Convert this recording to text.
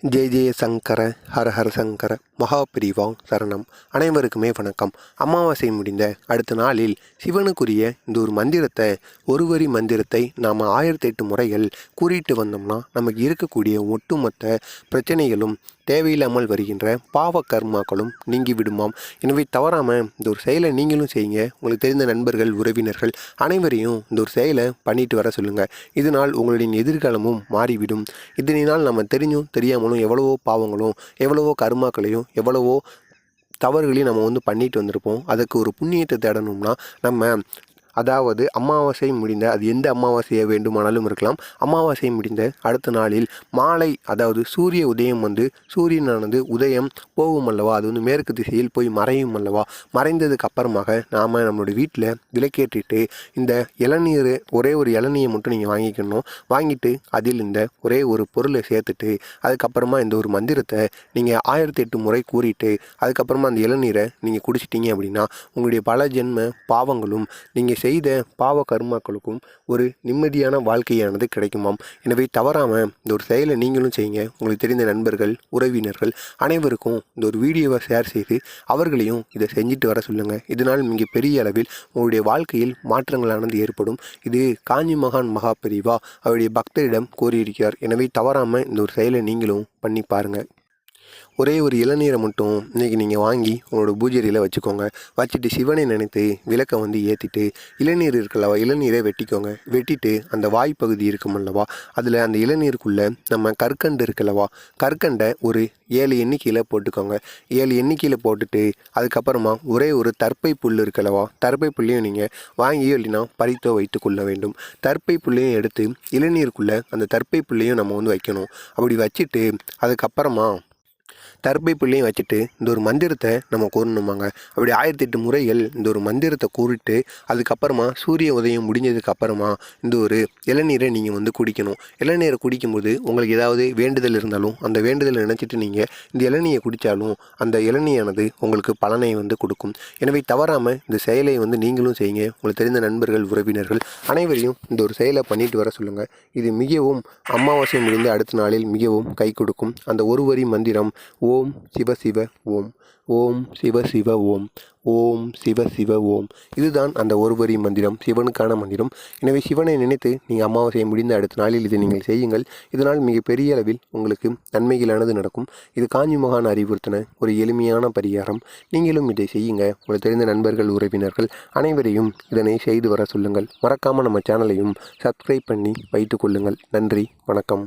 ஜெய ஜெய சங்கர ஹர ஹர சங்கர மகாபிரிவா சரணம். அனைவருக்குமே வணக்கம். அமாவாசை முடிந்த அடுத்த நாளில் சிவனுக்குரிய இந்த ஒரு மந்திரத்தை, ஒரு வரி மந்திரத்தை நாம் 1008 முறைகள் கூறிட்டு வந்தோம்னா நமக்கு இருக்கக்கூடிய ஒட்டுமொத்த பிரச்சனைகளும் தேவையில்லாமல் வருகின்ற பாவ கர்மாக்களும் நீங்கி விடுமாம். எனவே தவறாமல் இந்த ஒரு செயலை நீங்களும் செய்யுங்க. உங்களுக்கு தெரிந்த நண்பர்கள், உறவினர்கள் அனைவரையும் இந்த ஒரு செயலை பண்ணிட்டு வர சொல்லுங்கள். இதனால் உங்களுடைய எதிர்காலமும் மாறிவிடும். இதனால் நம்ம தெரிஞ்சும் தெரியாமலும் எவ்வளவோ பாவங்களும், எவ்வளவோ கர்மாக்களையும், எவ்வளவோ தவறுகளையும் நம்ம பண்ணிட்டு வந்திருப்போம். அதுக்கு ஒரு புண்ணியத்தை தேடணும்னா நம்ம அமாவாசை முடிந்த, அது எந்த அமாவாசையை வேண்டுமானாலும் இருக்கலாம், அமாவாசை முடிந்த அடுத்த நாளில் மாலை, சூரிய உதயம் சூரியனானது உதயம் போகும் அல்லவா, அது மேற்கு திசையில் போய் மறையும் அல்லவா, மறைந்ததுக்கு அப்புறமாக நாம் நம்மளுடைய வீட்டில் விளக்கேற்றிட்டு இந்த இளநீர், ஒரே ஒரு இளநீரை மட்டும் நீங்கள் வாங்கிக்கணும். வாங்கிட்டு அதில் இந்த ஒரே ஒரு பொருளை சேர்த்துட்டு அதுக்கப்புறமா இந்த ஒரு மந்திரத்தை நீங்கள் 1008 முறை கூறிட்டு அதுக்கப்புறமா அந்த இளநீரை நீங்கள் குடிச்சிட்டிங்க அப்படின்னா உங்களுடைய பல ஜென்ம பாவங்களும், நீங்கள் செய்த பாவ கர்மாக்களுக்கும் ஒரு நிம்மதியான வாழ்க்கையானது கிடைக்குமாம். எனவே தவறாமல் இந்த ஒரு செயலை நீங்களும் செய்யுங்க. உங்களுக்கு தெரிந்த நண்பர்கள், உறவினர்கள் அனைவருக்கும் இந்த ஒரு வீடியோவை ஷேர் செய்து அவர்களையும் இதை செஞ்சுட்டு வர சொல்லுங்கள். இதனால் மிக பெரிய அளவில் உங்களுடைய வாழ்க்கையில் மாற்றங்களானது ஏற்படும். இது காஞ்சி மகான் மகாபெரிவா அவருடைய பக்தரிடம் கோரியிருக்கிறார். எனவே தவறாமல் இந்த ஒரு செயலை நீங்களும் பண்ணி பாருங்கள். ஒரே ஒரு இளநீரை மட்டும் இன்றைக்கி நீங்கள் வாங்கி உங்களோட பூஜையில் வச்சுக்கோங்க. வச்சுட்டு சிவனை நினைத்து விளக்கை ஏற்றிட்டு இளநீர் இருக்கல்லவா, இளநீரை வெட்டிக்கோங்க. வெட்டிட்டு அந்த வாய்ப்பகுதி இருக்குமல்லவா, அதில் அந்த இளநீருக்குள்ளே நம்ம கற்கண்டு இருக்கல்லவா, கற்கண்டை ஒரு 7 எண்ணிக்கையில் போட்டுக்கோங்க. 7 எண்ணிக்கையில் போட்டுட்டு அதுக்கப்புறமா ஒரே ஒரு தர்ப்பை புல் இருக்கல்லவா, தர்ப்பை புல்லையும் நீங்கள் வாங்கியோ இல்லைன்னா பறித்தோ வைத்து கொள்ள வேண்டும். தர்ப்பை புல்லையும் எடுத்து இளநீருக்குள்ளே அந்த தர்ப்பை புல்லையும் நம்ம வைக்கணும். அப்படி வச்சுட்டு அதுக்கப்புறமா தர்ப்பை புள்ளையும் வச்சுட்டு இந்த ஒரு மந்திரத்தை நம்ம கூறணுமாங்க. அப்படி 1008 முறைகள் இந்த ஒரு மந்திரத்தை கூறிட்டு அதுக்கப்புறமா சூரிய உதயம் முடிஞ்சதுக்கு அப்புறமா இந்த ஒரு இளநீரை நீங்கள் குடிக்கணும். இளநீரை குடிக்கும்போது உங்களுக்கு ஏதாவது வேண்டுதல் இருந்தாலும் அந்த வேண்டுதலை நினச்சிட்டு நீங்கள் இந்த இளநீரை குடித்தாலும் அந்த இளநீயானது உங்களுக்கு பலனை கொடுக்கும். எனவே தவறாமல் இந்த செயலை நீங்களும் செய்யுங்க. உங்களுக்கு தெரிந்த நண்பர்கள், உறவினர்கள் அனைவரையும் இந்த ஒரு செயலை பண்ணிட்டு வர சொல்லுங்கள். இது மிகவும் அமாவாசை முடிந்த அடுத்த நாளில் மிகவும் கை கொடுக்கும். அந்த ஒரு வரி மந்திரம் ஓம் சிவ சிவ ஓம், ஓம் சிவ சிவ ஓம், ஓம் சிவ சிவ ஓம். இதுதான் அந்த ஒரு வரி மந்திரம், சிவனுக்கான மந்திரம். எனவே சிவனை நினைத்து நீங்கள் அமாவாசையை முடிந்த அடுத்த நாளில் இதை நீங்கள் செய்யுங்கள். இதனால் மிகப்பெரிய அளவில் உங்களுக்கு நன்மைகளானது நடக்கும். இது காஞ்சி மகான் அறிவுறுத்தின ஒரு எளிமையான பரிகாரம். நீங்களும் இதை செய்யுங்க. உங்களுக்கு தெரிந்த நண்பர்கள், உறவினர்கள் அனைவரையும் இதனை செய்து வர சொல்லுங்கள். மறக்காமல் நம்ம சேனலையும் சப்ஸ்கிரைப் பண்ணி வைத்து கொள்ளுங்கள். நன்றி, வணக்கம்.